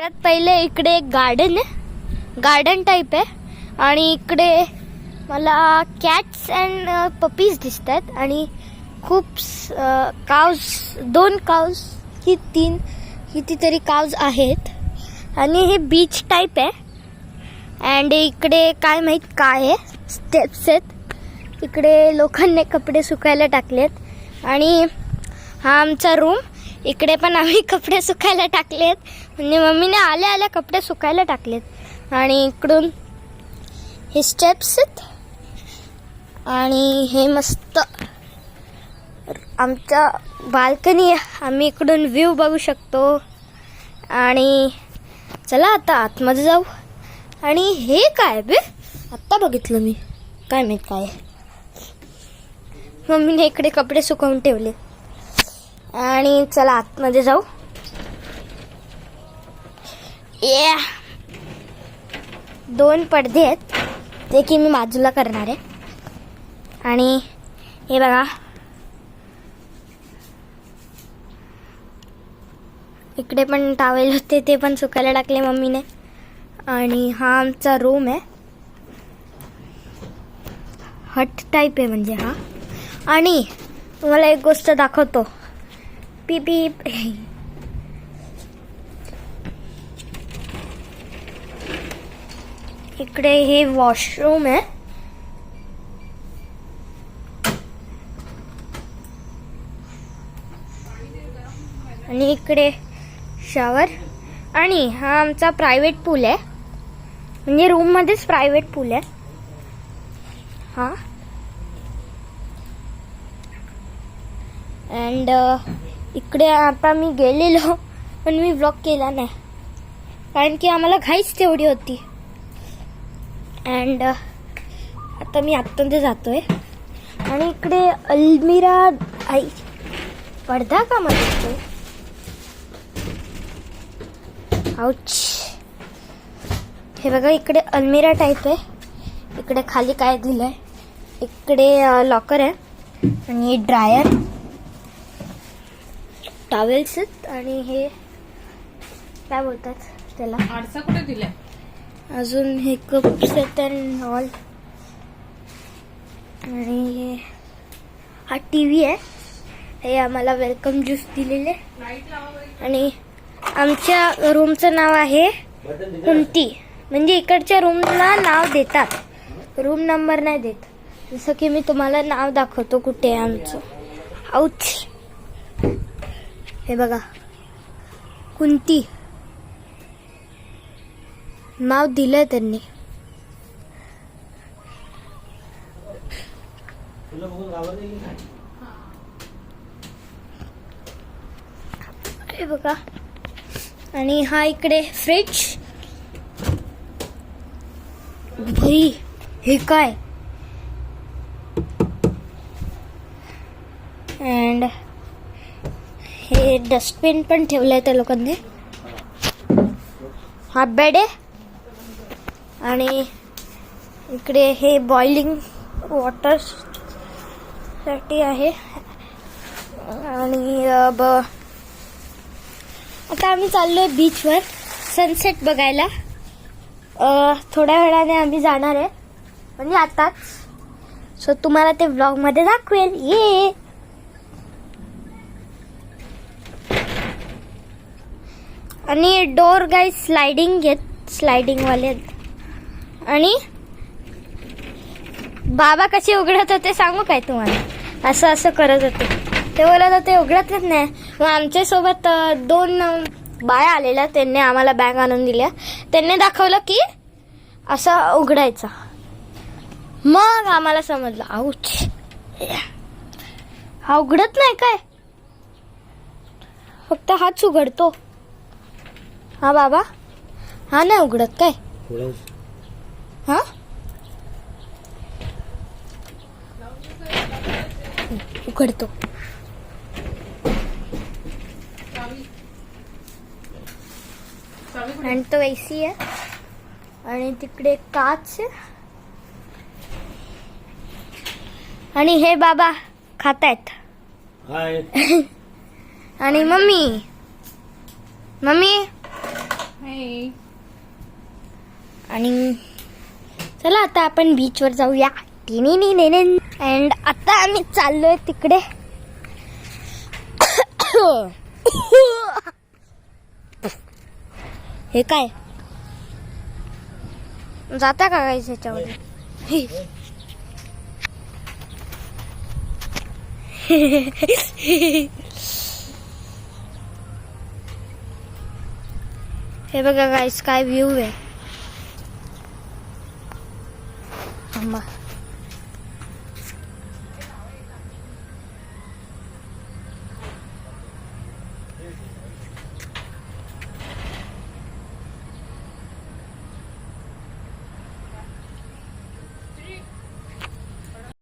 सगळ्यात पहिले इकडे एक गार्डन आहे, गार्डन टाईप आहे. आणि इकडे मला कॅट्स अँड पपीज दिसत आहेत आणि खूप काउज, 2 काउज की 3 कितीतरी काउज आहेत. आणि हे बीच टाईप आहे. अँड इकडे काय माहीत काय आहे, स्टेप्स आहेत. इकडे लोकांनी कपडे सुकायला टाकलेत आणि हा आमचा रूम. इकडे पण आम्ही कपडे सुकायला टाकलेत, म्हणजे मम्मीने आल्या आल्या कपडे सुकायला टाकलेत. आणि इकडून हे स्टेप्स आहेत आणि हे मस्त आमच्या बाल्कनी. आम्ही इकडून व्ह्यू बघू शकतो. आणि चला आता आतमध्ये जाऊ. आणि हे काय बे, आत्ता बघितलं मी, काय माहीत काय. मम्मीने इकडे कपडे सुकवून ठेवले. आणि चला आतमध्ये जाऊ. ये 2 पडदे आहेत, ते की मी बाजूला करणार आहे. आणि हे बघा, इकडे पण टॉवेल होते, ते पण सुकायला टाकले मम्मीने. आणि हा आमचा रूम आहे, हट टाईप आहे म्हणजे हा. आणि तुम्हाला एक गोष्ट दाखवतो. पीप पीप. इकडे हे वॉशरूम आहे. आणि इकडे शॉवर. आणि हा आमचा प्रायव्हेट पूल आहे, म्हणजे रूम मध्येच प्रायव्हेट पूल आहे हा. अँड इकडे आता मी गेलेलो, पण मी व्लॉग केला नाही कारण की आम्हाला घाईच तेवढी होती. अँड आता मी आतमध्ये जातोय. आणि इकडे अलमिरा आई, पडदा का मला आउच. हे बघा, इकडे अलमिरा टाईप आहे. इकडे खाली काय दिलंय, इकडे लॉकर आहे आणि ड्रायर, टॉवेल्स आहेत. आणि हे काय बोलतात त्याला, आरसा कुठे दिलाय. अजून हे कप्स आहेत अँड ऑल. आणि हा टीव्ही आहे. हे आम्हाला वेलकम ज्यूस दिलेले. आणि आमच्या रूमचं नाव आहे कुंती, म्हणजे इकडच्या रूमला नाव देतात, रूम नंबर नाही देत. जसं की मी तुम्हाला नाव दाखवतो कुठे आहे आमचं. आउच, हे बघा, कुंती नाव दिलंय त्यांनी. हे बघा. आणि हा इकडे फ्रिज. भाई हे काय. अँड हे डस्टबिन पण ठेवलंय त्या लोकांनी. हा बेड आहे. आणि इकडे हे बॉइलिंग वॉटर साठी आहे. आणि आता आम्ही चाललोय बीचवर सनसेट बघायला. थोड्या वेळाने आम्ही जाणार आहे, म्हणजे आताच. सो तुम्हाला ते व्लॉग मध्ये दाखवेल. ये आणि डोर गाईज स्लायडिंग आहेत, स्लायडिंग वाले आहेत. आणि बाबा कसे उघडत होते सांगू काय तुम्हाला, असं असं करत होते. ते बोलत होते उघडतच नाही. मग आमच्या सोबत 2 बाया आलेल्या, त्यांनी आम्हाला बॅग आणून दिल्या. त्यांनी दाखवलं की असं उघडायचं. मग आम्हाला समजलं, आऊच, हा उघडत नाही काय, फक्त हाच उघडतो. हा बाबा, हा नाही उघडत काय. हा उघडतो. आणि तो एसी आहे. आणि तिकडे काच आहे. आणि हे बाबा खातायत. आणि मम्मी आणि चला आता आपण बीचवर जाऊया. अँड आता आम्ही चाललोय तिकडे. हे काय जाता का काही ह्याच्यामध्ये? हे बघा गाइस काय व्ह्यू आहे. थांबा.